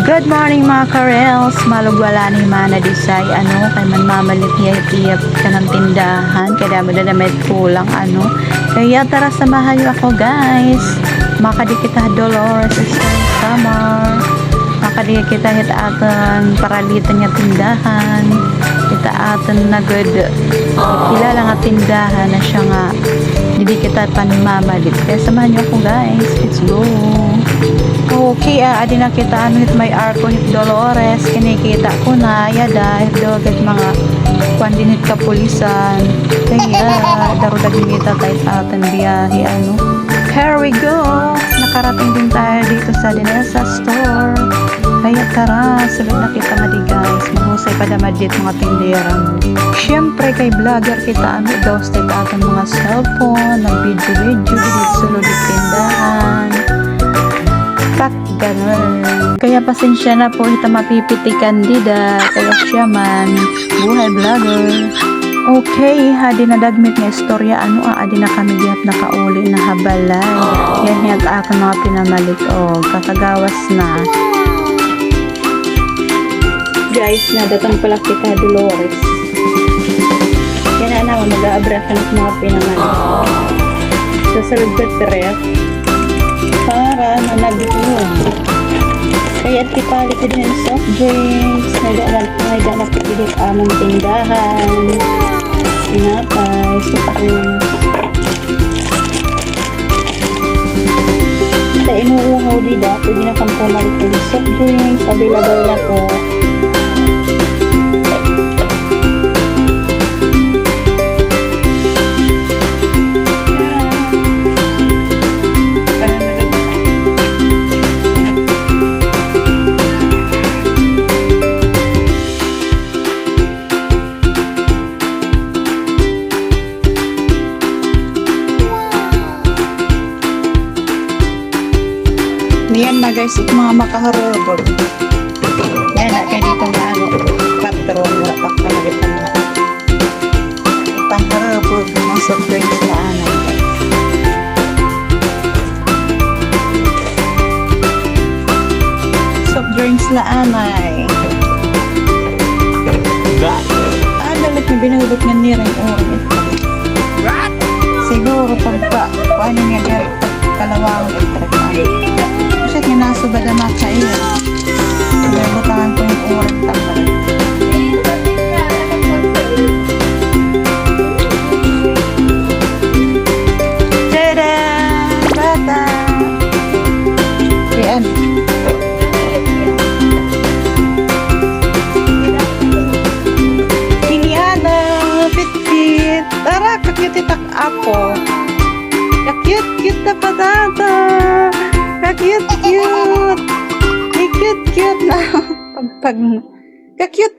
Good morning mga karels, malugwala ni mana disay kay man mamalit hiyap ka ng tindahan kaya dami na may kulang kaya tara samahan niyo ako guys, makadikit kita Dolores Summer, makadikit kita hit atan paralitan niya tindahan kita atan na good kilala nga tindahan na siya nga hindi kita panmamalit kaya samahan niyo ako guys, let's go. Okay, adi na kita hit may arko hit Dolores kinikita ko na yada hit dogat mga pandinit kapulisan kaya darudag kita tayo atin biyahe here we go, nakarating din tayo dito sa Dinesa store kaya tara sulit na kita nga di guys, mahusay pa damad dito mga tindera syempre kay vlogger kita daw state atin mga cellphone ng video dito sulod tindahan pak ganun. Kaya pasensya na po kita mapipiti kandida kaya siya man buhay vlogger. Okay, hadi na dagmit nga istorya adi na kami gihat nakauli na habalay. Yan hiyat ako mga pinamalik kakagawas na. Guys, nadatang pala kita Dolores. Yan na mag-aabra ka ng mga pinamalik. Sa salubot ref para managod yun. Kaya tipali ko din soft drinks, nagdalap ko din among tindahan, sinapay, supakong. Kita inuuhaw dida, pwede na kang pumalit ko din soft drinks, available na po. Yan na guys, mga makaharabog. Yan na, kaya dito na patron, wala pa kalagit na mga ipangharabog, mga soft drinks na soft drinks na anay. Dalit na binahubot nga nirang orin. Siguro pagpa, paano nga dyan, kalawang ito. Kasi kinasubad na makain. Nabutangan ko yung urang tambal. Tada! Bata! Yan. Kiniana! Fit-fit! Tara! Kakyutitak ako! Kakyut-kyut na patata! Ka-cute-cute! Ka-cute-cute na! Ka-cute